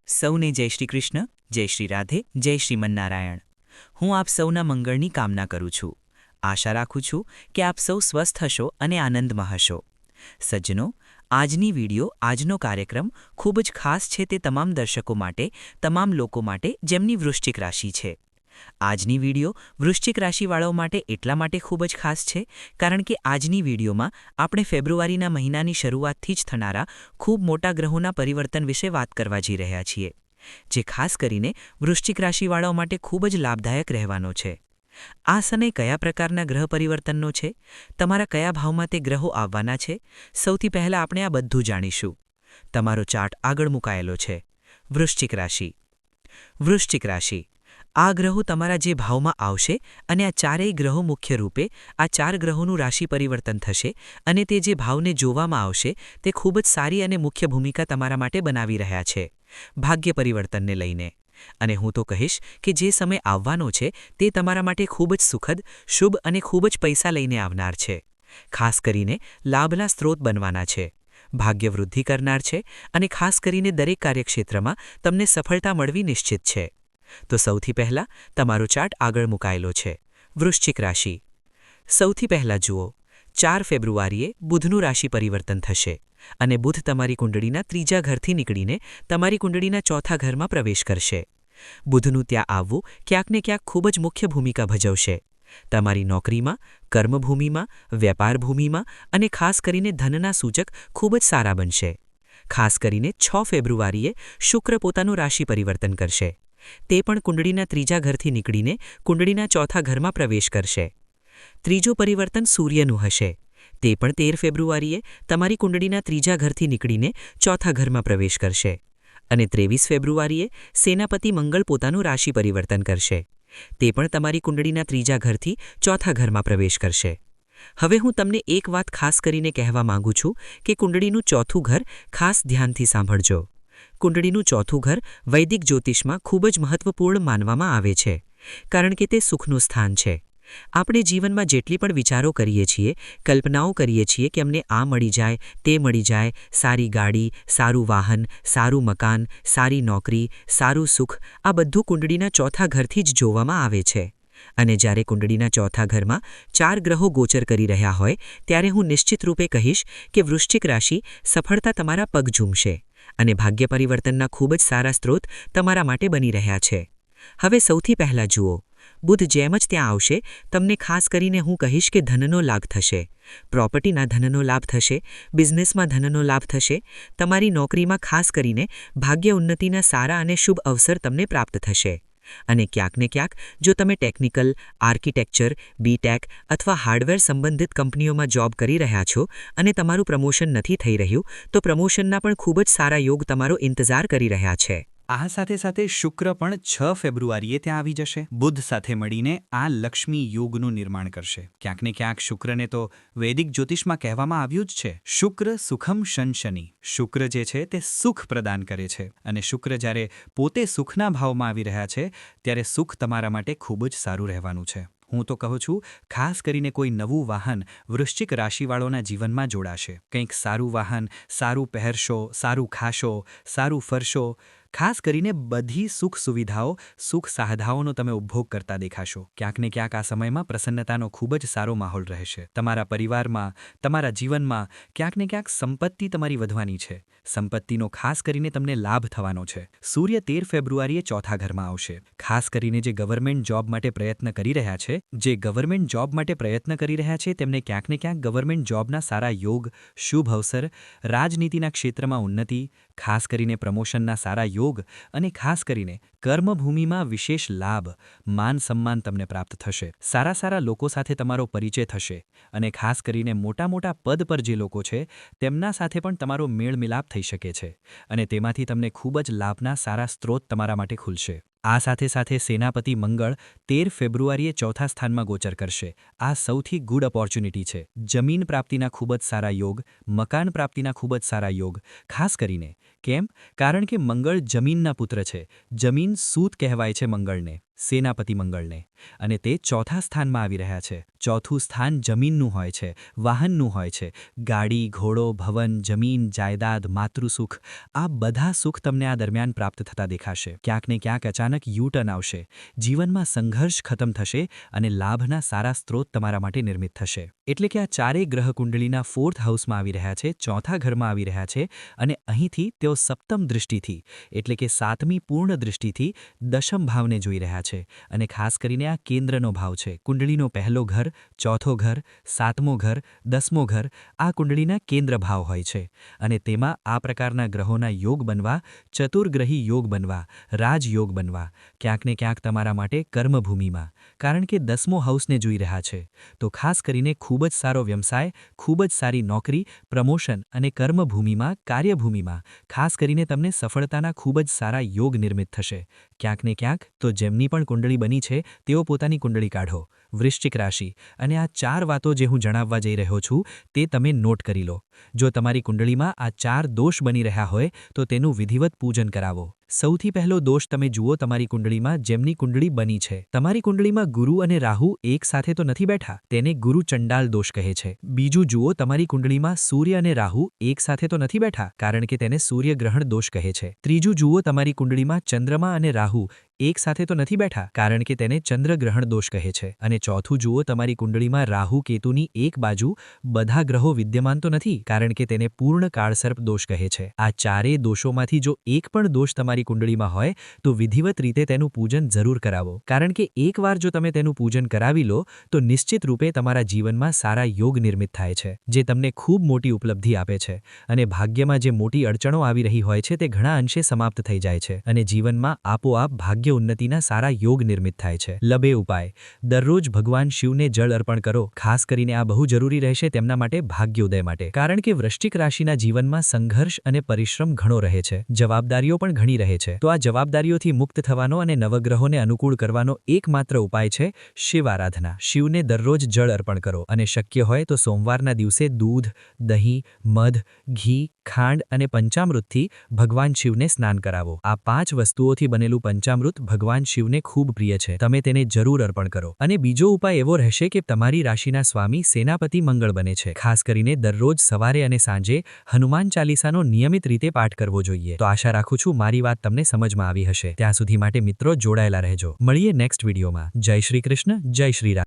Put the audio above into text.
સૌને જય શ્રી કૃષ્ણ, જય શ્રી રાધે, જય શ્રીમન્નારાયણ. હું આપ સૌના મંગળની કામના કરું છું. આશા રાખું છું કે આપ સૌ સ્વસ્થ હશો અને આનંદમાં હશો. સજ્જનો, આજનો કાર્યક્રમ ખૂબ જ ખાસ છે તે તમામ દર્શકો માટે, તમામ લોકો માટે જેમની વૃશ્ચિક રાશિ છે. આજની વિડિયો વૃશ્ચિક રાશિવાળાઓ માટે એટલા માટે ખૂબ જ ખાસ છે કારણ કે આજની વિડિયોમાં આપણે ફેબ્રુઆરીના મહિનાની શરૂઆતથી જ થનારા ખૂબ મોટા ગ્રહોના પરિવર્તન વિશે વાત કરવા જઈ રહ્યા છીએ, જે ખાસ કરીને વૃશ્ચિક રાશિવાળાઓ માટે ખૂબ જ લાભદાયક રહેવાનો છે. આ સમય કયા પ્રકારના ગ્રહ પરિવર્તનનો છે, તમારા કયા ભાવમાં તે ગ્રહો આવવાના છે, સૌથી પહેલાં આપણે આ બધું જાણીશું. તમારો ચાર્ટ આગળ મુકાયેલો છે. વૃશ્ચિક રાશિ. વૃશ્ચિક રાશિ આ ગ્રહો તમારા જે ભાવમાં આવશે અને આ ચારેય ગ્રહો મુખ્ય રૂપે આ ચાર ગ્રહોનું રાશિ પરિવર્તન થશે અને તે જે ભાવને જોવામાં આવશે તે ખૂબ જ સારી અને મુખ્ય ભૂમિકા તમારા માટે બનાવી રહ્યા છે ભાગ્ય પરિવર્તનને લઈને. અને હું તો કહીશ કે જે સમય આવવાનો છે તે તમારા માટે ખૂબ જ સુખદ, શુભ અને ખૂબ જ પૈસા લઈને આવનાર છે. ખાસ કરીને લાભના સ્ત્રોત બનવાના છે, ભાગ્ય વૃદ્ધિ કરનાર છે અને ખાસ કરીને દરેક કાર્યક્ષેત્રમાં તમને સફળતા મળવી નિશ્ચિત છે. તો સૌથી પહેલાં તમારો ચાર્ટ આગળ મુકાયેલો છે. વૃશ્ચિક રાશિ. સૌથી પહેલાં જુઓ, 4 ફેબ્રુઆરીએ બુધનું રાશિ પરિવર્તન થશે અને બુધ તમારી કુંડળીના ત્રીજા ઘરથી નીકળીને તમારી કુંડળીના ચોથા ઘરમાં પ્રવેશ કરશે. બુધનું ત્યાં આવવું ક્યાંક ને ક્યાંક ખૂબ જ મુખ્ય ભૂમિકા ભજવશે. તમારી નોકરીમાં, કર્મભૂમિમાં, વેપાર ભૂમિમાં અને ખાસ કરીને ધનના સૂચક ખૂબ જ સારા બનશે. ખાસ કરીને 6 ફેબ્રુઆરીએ શુક્ર પોતાનું રાશિ પરિવર્તન કરશે. તે પણ કુંડળીના ત્રીજા ઘરથી નીકળીને કુંડળીના ચોથા ઘરમાં પ્રવેશ કરશે. ત્રીજો પરિવર્તન સૂર્યનું હશે. તે પણ 13 ફેબ્રુઆરીએ તમારી કુંડળીના ત્રીજા ઘરથી નીકળીને ચોથા ઘરમાં પ્રવેશ કરશે. અને 23 ફેબ્રુઆરીએ સેનાપતિ મંગળ પોતાનું રાશિ પરિવર્તન કરશે. તે પણ તમારી કુંડળીના ત્રીજા ઘરથી ચોથા ઘરમાં પ્રવેશ કરશે. હવે હું તમને એક વાત ખાસ કરીને કહેવા માંગુ છું કે કુંડળીનું ચોથું ઘર ખાસ ધ્યાનથી સાંભળજો. કુંડળીનું ચોથું ઘર વૈદિક જ્યોતિષમાં ખૂબ જ મહત્વપૂર્ણ માનવામાં આવે છે કારણ કે તે સુખનું સ્થાન છે. આપણે જીવનમાં જેટલી પણ વિચારો કરીએ છીએ, કલ્પનાઓ કરીએ છીએ કે અમને આ મળી જાય, તે મળી જાય, સારી ગાડી, સારું વાહન, સારું મકાન, સારી નોકરી, સારું સુખ, આ બધું કુંડળીના ચોથા ઘરથી જ જોવામાં આવે છે. અને જ્યારે કુંડળીના ચોથા ઘરમાં 4 ગ્રહો ગોચર કરી રહ્યા હોય ત્યારે હું નિશ્ચિત રૂપે કહીશ કે વૃશ્ચિક રાશિ સફળતા તમારા પગ ઝૂમશે અને ભાગ્ય પરિવર્તનના ખૂબ જ સારા સ્ત્રોત તમારા માટે બની રહ્યા છે. હવે સૌથી પહેલાં જુઓ, બુધ જેમ જ ત્યાં આવશે તમને ખાસ કરીને હું કહીશ કે ધનનો લાભ થશે, પ્રોપર્ટીના ધનનો લાભ થશે, બિઝનેસમાં ધનનો લાભ થશે, તમારી નોકરીમાં ખાસ કરીને ભાગ્ય ઉન્નતિના સારા અને શુભ અવસર તમને પ્રાપ્ત થશે. અને ક્યાંક ને ક્યાંક જો તમે ટેકનિકલ, આર્કિટેક્ચર, બીટેક અથવા હાર્ડવેર સંબંધિત કંપનીઓમાં જોબ કરી રહ્યા છો અને તમારું પ્રમોશન નથી થઈ રહ્યું તો પ્રમોશનના પણ ખૂબ જ સારા યોગ તમારો ઇંતજાર કરી રહ્યા છે. આ સાથે સાથે શુક્ર પણ 6 ફેબ્રુઆરીએ ત્યાં આવી જશે. બુધ સાથે મળીને આ લક્ષ્મી યોગનું નિર્માણ કરશે. ક્યાંક ને ક્યાંક શુક્રને તો વૈદિક જ્યોતિષમાં કહેવામાં આવ્યું જ છે, શુક્ર સુખમ શનશની. શુક્ર જે છે તે સુખ પ્રદાન કરે છે અને શુક્ર જ્યારે પોતે સુખના ભાવમાં આવી રહ્યા છે ત્યારે સુખ તમારા માટે ખૂબ જ સારું રહેવાનું છે. હું તો કહું છું, ખાસ કરીને કોઈ નવું વાહન વૃશ્ચિક રાશિવાળોના જીવનમાં જોડાશે. કંઈક સારું વાહન, સારું પહેરશો, સારું ખાશો, સારું ફરશો. ખાસ કરીને બધી સુખ સુવિધાઓ, સુખ સાહધાઓનો તમે ઉપભોગ કરતા દેખાશો. ક્યાંક ને ક્યાંક આ સમયમાં પ્રસન્નતાનો ખૂબ જ સારો માહોલ રહેશે. તમારા પરિવારમાં, તમારા જીવનમાં ક્યાંક ને ક્યાંક સંપત્તિ તમારી વધવાની છે. સંપત્તિનો ખાસ કરીને તમને લાભ થવાનો છે. સૂર્ય 13 ફેબ્રુઆરીએ ચોથા ઘરમાં આવશે. ખાસ કરીને જે ગવર્મેન્ટ જોબ માટે પ્રયત્ન કરી રહ્યા છે, તેમને ક્યાંક ને ક્યાંક ગવર્મેન્ટ જોબના સારા યોગ, શુભ અવસર, રાજનીતિના ક્ષેત્રમાં ઉન્નતિ, ખાસ કરીને પ્રમોશનના સારા યોગ અને ખાસ કરીને કર્મભૂમિમાં વિશેષ લાભ, માન સન્માન તમને પ્રાપ્ત થશે. સારા લોકો સાથે તમારો પરિચય થશે અને ખાસ કરીને મોટા પદ પર જે લોકો છે તેમના સાથે પણ તમારો મેળ મિલાપ થઈ શકે છે અને તેમાંથી તમને ખૂબ જ લાભના સારા સ્ત્રોત તમારા માટે ખુલશે. આ સાથે સાથે સેનાપતિ મંગળ 13 ફેબ્રુઆરીએ ચોથા સ્થાનમાં ગોચર કરશે. આ સૌથી ગુડ ઓપોર્ચ્યુનિટી છે. જમીન પ્રાપ્તિના ખૂબ જ સારા યોગ, મકાન પ્રાપ્તિના ખૂબ જ સારા યોગ. ખાસ કરીને કેમ? કારણ કે મંગળ જમીનના પુત્ર છે. જમીન સૂત કહેવાય છે મંગળને. સેનાપતિ મંગળને, અને તે ચોથા સ્થાનમાં આવી રહ્યા છે. ચોથું સ્થાન જમીનનું હોય છે, વાહનનું હોય છે. ગાડી, ઘોડો, ભવન, જમીન, જાયદાદ, માતૃસુખ, આ બધા સુખ તમને આ દરમિયાન પ્રાપ્ત થતા દેખાશે. ક્યાંક ને ક્યાંક અચાનક યુ-ટર્ન આવશે. જીવનમાં સંઘર્ષ ખતમ થશે અને લાભના સારા સ્ત્રોત તમારા માટે નિર્મિત થશે. એટલે કે આ ચારેય ગ્રહ કુંડળીના 4th હાઉસમાં આવી રહ્યા છે, ચોથા ઘરમાં આવી રહ્યા છે, અને અહીંથી તેઓ સપ્તમ દૃષ્ટિથી એટલે કે 7મી પૂર્ણ દૃષ્ટિથી દશમ ભાવને જોઈ રહ્યા છે. અને ખાસ કરીને આ કેન્દ્રનો ભાવ છે. કુંડળીનો પહેલો ઘર, ચોથો ઘર, 7મો ઘર, 10મો ઘર આ કુંડળીના કેન્દ્ર ભાવ હોય છે. અને તેમાં આ પ્રકારના ગ્રહોના યોગ બનવા, ચતુર્ગ્રહી યોગ બનવા, રાજયોગ બનવા, ક્યાંક ને ક્યાંક તમારા માટે કર્મભૂમિમાં, કારણ કે 10મો હાઉસને જોઈ રહ્યા છે, તો ખાસ કરીને ખૂબ જ સારો વ્યવસાય, ખૂબ જ સારી નોકરી, પ્રમોશન અને કર્મભૂમિમાં, કાર્યભૂમિમાં ખાસ કરીને તમને સફળતાના ખૂબ જ સારા યોગ નિર્મિત થશે. ક્યાંક ને ક્યાંક તો જેમની પણ કુંડળી બની છે તેઓ પોતાની કુંડળી કાઢો. વૃશ્ચિક રાશિ, અને આ 4 વાતો જે હું જણાવવા જઈ રહ્યો છું તે તમે નોટ કરી લો. જો તમારી કુંડળીમાં આ 4 દોષ બની રહ્યા હોય તો તેનું વિધિવત પૂજન કરાવો. સૌથી પહેલો દોષ તમે જુઓ તમારી કુંડળીમાં જેમની કુંડળી બની છે. તમારી કુંડળીમાં ગુરુ અને રાહુ એક સાથે તો નથી બેઠા, તેને ગુરુ ચંડાલ દોષ કહે છે. બીજું જુઓ તમારી કુંડળીમાં સૂર્ય અને રાહુ એક સાથે તો નથી બેઠા, કારણ કે તેને સૂર્યગ્રહણ દોષ કહે છે. ત્રીજું જુઓ તમારી કુંડળીમાં ચંદ્રમા અને રાહુ એક સાથે તો નથી બેઠા, કારણ કે તેને ચંદ્રગ્રહણ દોષ કહે છે. અને ચોથું જુઓ તમારી કુંડળીમાં રાહુ કેતુની એક બાજુ બધા ગ્રહો વિદ્યમાન તો નથી, કારણ કે તેને પૂર્ણ કાળસર્પ દોષ કહે છે. આ ચારેય દોષોમાંથી જો એક પણ દોષ તમારી કુંડળીમાં હોય તો વિધિવત રીતે તેનું પૂજન જરૂર કરાવો, કારણ કે એકવાર જો તમે તેનું પૂજન કરાવી લો તો નિશ્ચિત રૂપે તમારા જીવનમાં સારા યોગ નિર્મિત થાય છે, જે તમને ખૂબ મોટી ઉપલબ્ધિ આપે છે. અને ભાગ્યમાં જે મોટી અડચણો આવી રહી હોય છે તે ઘણા અંશે સમાપ્ત થઈ જાય છે, અને જીવનમાં આપોઆપ ભાગ્ય ઉન્નતિના સારા યોગ નિર્મિત થાય છે. લબે ઉપાય: દરરોજ ભગવાન શિવને જળ અર્પણ કરો. ખાસ કરીને આ બહુ જરૂરી રહેશે તેમના માટે ભાગ્યોદય માટે, કારણ કે વૃશ્ચિક રાશિના જીવનમાં સંઘર્ષ અને પરિશ્રમ ઘણો રહે છે, જવાબદારીઓ પણ ઘણી રહે છે. તો આ જવાબદારીઓથી મુક્ત થવાનો અને નવગ્રહોને અનુકૂળ કરવાનો એકમાત્ર ઉપાય છે શિવ આરાધના. શિવને દરરોજ જળ અર્પણ કરો, અને શક્ય હોય તો સોમવારના દિવસે દૂધ, દહીં, મધ, ઘી, ખાંડ અને પંચામૃતથી ભગવાન શિવને સ્નાન કરાવો. આ 5 વસ્તુઓથી બનેલું પંચામૃત ભગવાન શિવને ખૂબ પ્રિય છે, તમે તેને જરૂર અર્પણ કરો. અને બીજો ઉપાય એવો રહેશે કે તમારી રાશિના સ્વામી સેનાપતિ મંગળ બને છે. ખાસ કરીને દરરોજ સવારે અને સાંજે હનુમાન ચાલીસાનો નિયમિત રીતે પાઠ કરવો જોઈએ. તો આશા રાખું છું મારી વાત તમને સમજમાં આવી હશે. ત્યાં સુધી માટે મિત્રો જોડાયેલા રહેજો. મળીએ નેક્સ્ટ વિડીયોમાં. જય શ્રી કૃષ્ણ, જય શ્રી રામ.